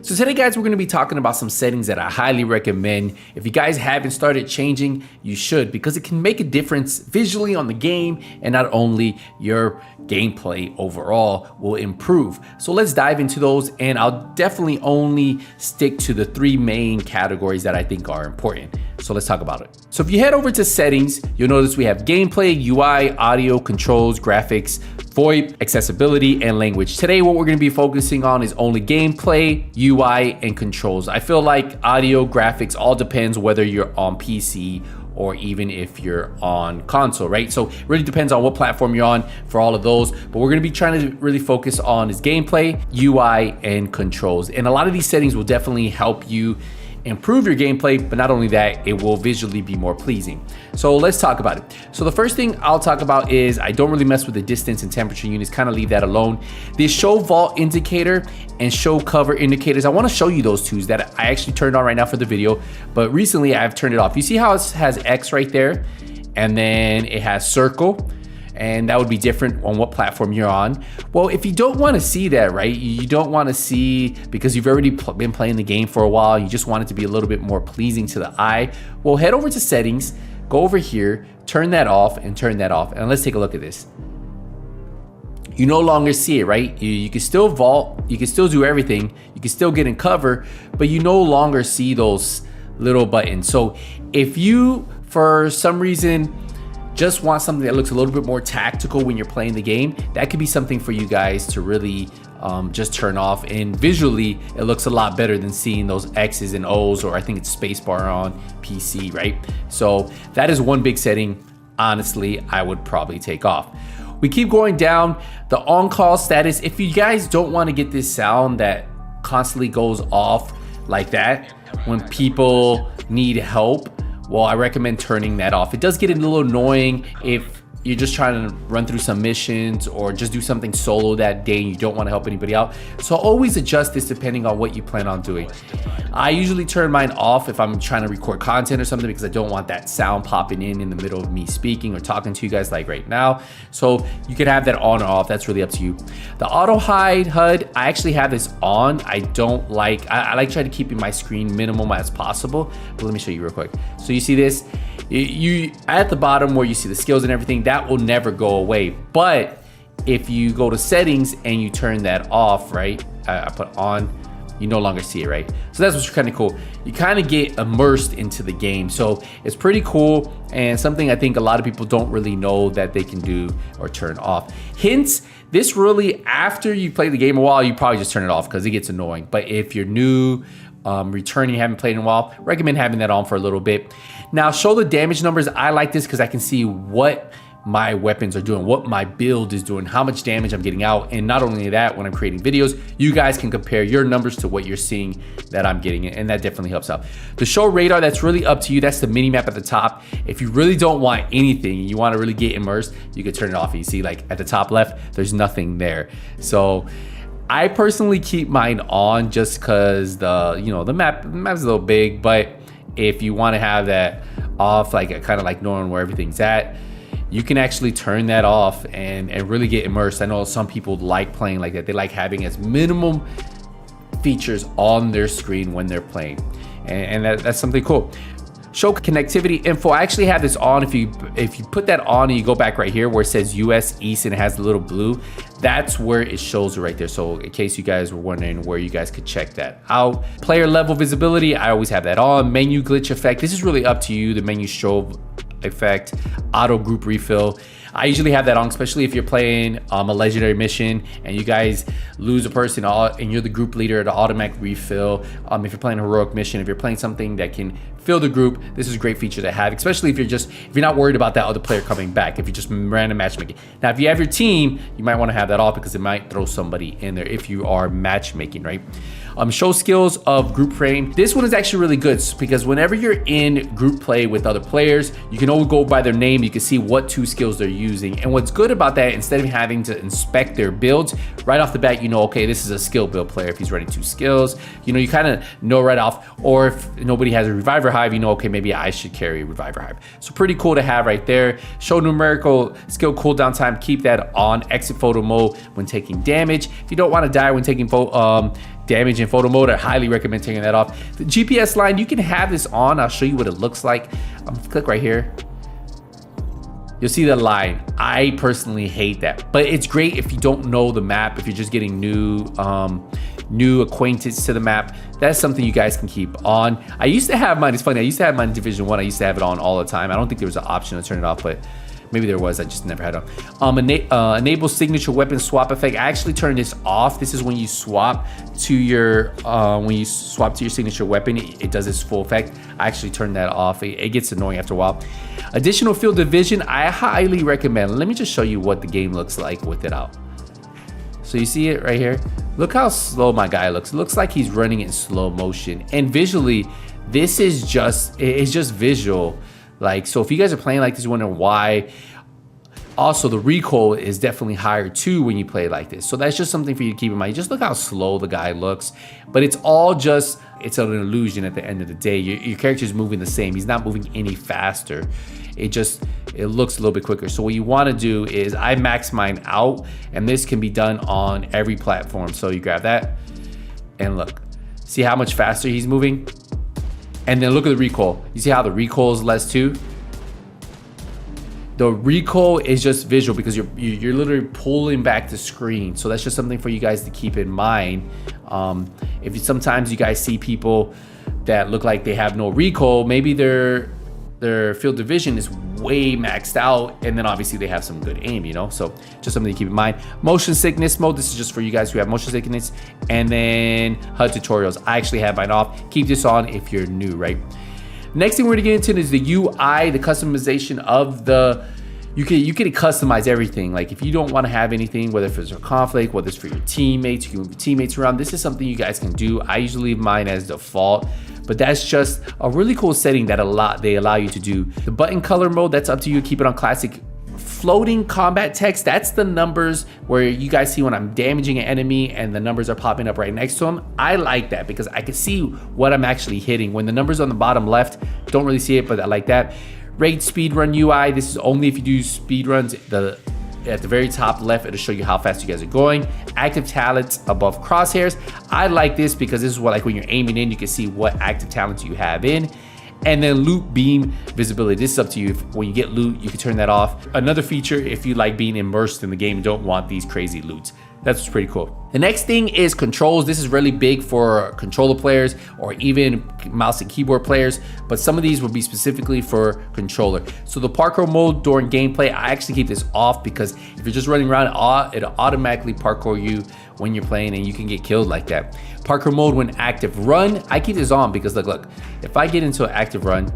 So today guys, we're gonna be talking about some settings that I highly recommend. If you guys haven't started changing, you should, because it can make a difference visually on the game, and not only your gameplay overall will improve. So let's dive into those, and I'll definitely only stick to the three main categories that I think are important. So let's talk about it. So if you head over to settings, you'll notice we have gameplay, UI, audio, controls, graphics, VoIP, accessibility, and language. Today, what we're gonna be focusing on is only gameplay, UI, and controls. I feel like audio, graphics, all depends whether you're on PC or even if you're on console, right? So it really depends on what platform you're on for all of those, but we're gonna be trying to really focus on is gameplay, UI, and controls. And a lot of these settings will definitely help you improve your gameplay, but not only that, it will visually be more pleasing. So let's talk about it. So the first thing I'll talk about is I don't really mess with the distance and temperature units, kind of leave that alone. The show vault indicator and show cover indicators, I want to show you those two that I actually turned on right now for the video, but recently I've turned it off. You see how it has X right there, and then it has circle, and that would be different on what platform you're on. Well, if you don't want to see that, right? You don't want to see, because you've already been playing the game for a while, you just want it to be a little bit more pleasing to the eye. Well, head over to settings, go over here, turn that off and turn that off. And let's take a look at this. You no longer see it, right? You can still vault, you can still do everything, you can still get in cover, but you no longer see those little buttons. So if you, for some reason, just want something that looks a little bit more tactical when you're playing the game, that could be something for you guys to really just turn off. And visually, it looks a lot better than seeing those X's and O's, or I think it's spacebar on PC, right? So that is one big setting, honestly, I would probably take off. We keep going down, the on-call status. If you guys don't want to get this sound that constantly goes off like that when people need help, well, I recommend turning that off. It does get a little annoying if you're just trying to run through some missions or just do something solo that day and you don't want to help anybody out. So always adjust this depending on what you plan on doing. I usually turn mine off if I'm trying to record content or something, because I don't want that sound popping in the middle of me speaking or talking to you guys like right now. So you can have that on or off. That's really up to you. The auto hide HUD, I actually have this on. I don't like, I like trying to keep my screen minimum as possible, but let me show you real quick. So you see this, you at the bottom where you see the skills and everything, that will never go away. But if you go to settings and you turn that off, right? I put on, you no longer see it, right? So that's what's kind of cool. You kind of get immersed into the game. So it's pretty cool, and something I think a lot of people don't really know that they can do or turn off. Hints, this really, after you play the game a while, you probably just turn it off because it gets annoying. But if you're new, returning, you haven't played in a while, recommend having that on for a little bit. Now, show the damage numbers. I like this because I can see what my weapons are doing, what my build is doing, how much damage I'm getting out. And not only that, when I'm creating videos, you guys can compare your numbers to what you're seeing that I'm getting, and that definitely helps out. The show radar, that's really up to you. That's the mini map at the top. If you really don't want anything, you want to really get immersed, you can turn it off. And you see, like at the top left, there's nothing there. So I personally keep mine on just because the map's a little big, but if you want to have that off, like kind of like knowing where everything's at, you can actually turn that off and really get immersed. I know some people like playing like that. They like having as minimum features on their screen when they're playing, and that's something cool. Show connectivity info. I actually have this on. If you put that on and you go back right here where it says US East and it has the little blue, that's where it shows it right there. So in case you guys were wondering where you guys could check that out. Player level visibility, I always have that on. Menu glitch effect, this is really up to you. The menu show effect, auto group refill, I usually have that on, especially if you're playing a legendary mission and you guys lose a person and you're the group leader, the automatic refill. If you're playing a heroic mission, if you're playing something that can fill the group, this is a great feature to have, especially if you're not worried about that other player coming back, if you're just random matchmaking. Now, if you have your team, you might want to have that off because it might throw somebody in there if you are matchmaking, right? Show skills of group frame. This one is actually really good because whenever you're in group play with other players, you can always go by their name. You can see what 2 skills they're using. And what's good about that, instead of having to inspect their builds, right off the bat, you know, okay, this is a skill build player. If he's running 2 skills, you know, you kind of know right off. Or if nobody has a Reviver Hive, you know, okay, maybe I should carry a Reviver Hive. So pretty cool to have right there. Show numerical skill cooldown time. Keep that on. Exit photo mode when taking damage. If you don't want to die when taking damage in photo mode, I highly recommend taking that off. The GPS line, you can have this on. I'll show you what it looks like. Click right here. You'll see the line. I personally hate that, but it's great if you don't know the map, if you're just getting new acquaintance to the map. That's something you guys can keep on. I used to have mine. It's funny. I used to have mine in Division 1. I used to have it on all the time. I don't think there was an option to turn it off, but maybe there was. I just never had it on. Enable signature weapon swap effect. I actually turned this off. This is when you swap to your signature weapon. It does its full effect. I actually turned that off. It gets annoying after a while. Additional field of vision, I highly recommend. Let me just show you what the game looks like with it out. So you see it right here? Look how slow my guy looks. It looks like he's running in slow motion. And visually, this is just, it's just visual. Like, so if you guys are playing like this, you wonder why. Also, the recoil is definitely higher too when you play like this. So that's just something for you to keep in mind. Just look how slow the guy looks. But it's all just, it's an illusion at the end of the day. Your character is moving the same. He's not moving any faster. It looks a little bit quicker. So what you want to do is, I max mine out, and this can be done on every platform. So you grab that and look, see how much faster he's moving? And then look at the recoil. You see how the recoil is less too? The recoil is just visual because you're literally pulling back the screen. So that's just something for you guys to keep in mind. Sometimes you guys see people that look like they have no recoil, maybe their field of vision is way maxed out, and then obviously they have some good aim, you know? So just something to keep in mind. Motion sickness mode, this is just for you guys who have motion sickness. And then HUD tutorials, I actually have mine off. Keep this on if you're new, right? Next thing we're gonna get into is the UI, the customization of the, you can customize everything. Like if you don't wanna have anything, whether it's for conflict, whether it's for your teammates, you can move your teammates around. This is something you guys can do. I usually leave mine as default, but that's just a really cool setting that they allow you to do. The button color mode, that's up to you. Keep it on classic. Floating combat text, that's the numbers where you guys see when I'm damaging an enemy and the numbers are popping up right next to them. I like that because I can see what I'm actually hitting. When the numbers on the bottom left, don't really see it, but I like that. Rate speedrun UI, this is only if you do speedruns. At the very top left, it'll show you how fast you guys are going. Active talents above crosshairs. I like this because this is what, like when you're aiming in, you can see what active talents you have in. And then loot beam visibility. This is up to you. When you get loot, you can turn that off. Another feature if you like being immersed in the game and don't want these crazy loots. That's pretty cool. The next thing is controls. This is really big for controller players or even mouse and keyboard players, but some of these will be specifically for controller. So the parkour mode during gameplay, I actually keep this off because if you're just running around, it'll automatically parkour you when you're playing and you can get killed like that. Parkour mode when active run, I keep this on because look, if I get into an active run,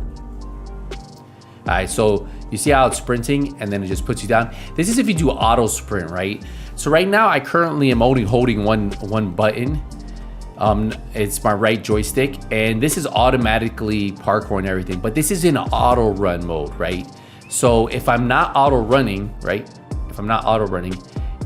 all right, so you see how it's sprinting and then it just puts you down. This is if you do auto sprint, right? So right now I currently am only holding one button. It's my right joystick, and this is automatically parkour and everything, but this is in auto run mode, right? So if I'm not auto running, right? If I'm not auto running,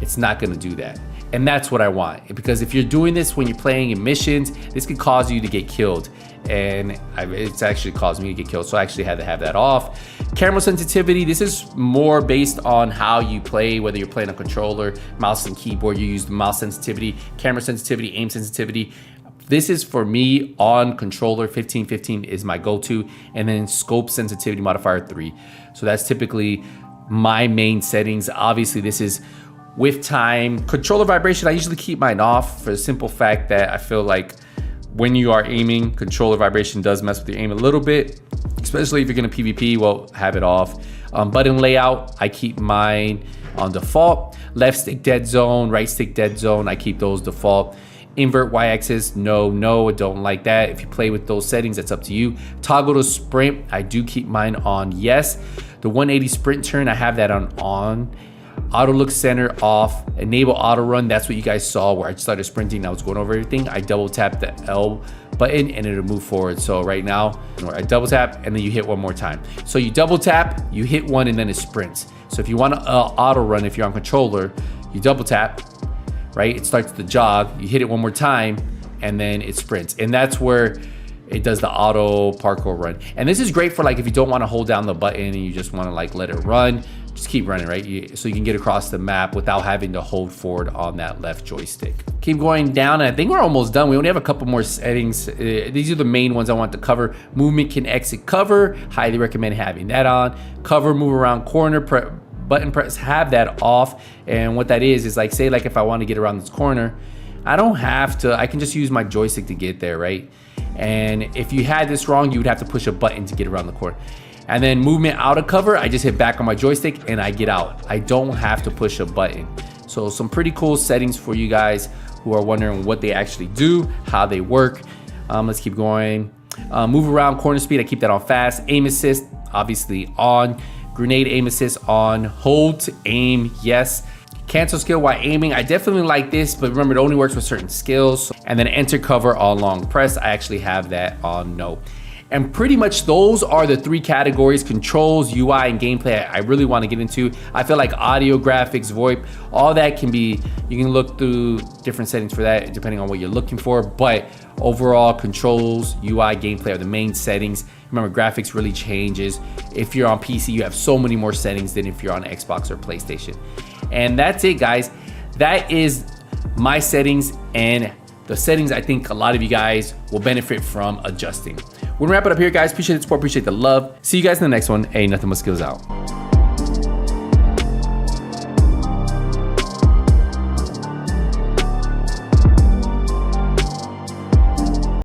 it's not gonna do that. And that's what I want, because if you're doing this when you're playing in missions, this could cause you to get killed. And it's actually caused me to get killed, so I actually had to have that off. Camera sensitivity, this is more based on how you play, whether you're playing a controller, mouse and keyboard, you use the mouse sensitivity, camera sensitivity, aim sensitivity. This is for me on controller, 1515 is my go-to, and then scope sensitivity modifier 3. So that's typically my main settings. Obviously this is with time. Controller vibration, I usually keep mine off for the simple fact that I feel like when you are aiming, controller vibration does mess with your aim a little bit, especially if you're gonna PvP, well, have it off. Button layout, I keep mine on default. Left stick dead zone, right stick dead zone, I keep those default. Invert y-axis, no, I don't like that. If you play with those settings, that's up to you. Toggle to sprint, I do keep mine on yes. The 180 sprint turn, I have that on. Auto look center off. Enable auto run, that's what you guys saw where I started sprinting, I was going over everything. I double tap the L button and it'll move forward. So right now, I double tap and then you hit one more time. So you double tap, you hit one, and then it sprints. So if you want to auto run, if you're on controller, you double tap, right? It starts the jog, you hit it one more time, and then it sprints. And that's where it does the auto parkour run. And this is great for like if you don't want to hold down the button and you just want to like let it run, just keep running, right? So you can get across the map without having to hold forward on that left joystick. Keep going down, and I think we're almost done. We only have a couple more settings. These are the main ones I want to cover. Movement can exit cover. Highly recommend having that on. Cover, move around corner, button press, have that off. And what that is like, say like if I want to get around this corner, I don't have to, I can just use my joystick to get there, right? And if you had this wrong, you would have to push a button to get around the corner. And then movement out of cover, I just hit back on my joystick and I get out. I don't have to push a button. So some pretty cool settings for you guys who are wondering what they actually do, how they work. Let's keep going. Move around, corner speed, I keep that on fast. Aim assist, obviously on. Grenade aim assist on. Hold to aim, yes. Cancel skill while aiming, I definitely like this, but remember it only works with certain skills. And then enter cover on long press, I actually have that on no. And pretty much those are the 3 categories: controls, UI, and gameplay I really want to get into. I feel like audio, graphics, VoIP, all that can be, you can look through different settings for that depending on what you're looking for. But overall, controls, UI, gameplay are the main settings. Remember, graphics really changes. If you're on PC, you have so many more settings than if you're on Xbox or PlayStation. And that's it, guys. That is my settings and the settings I think a lot of you guys will benefit from adjusting. We're gonna wrap it up here, guys. Appreciate the support, appreciate the love. See you guys in the next one. Hey, nothing but skills out.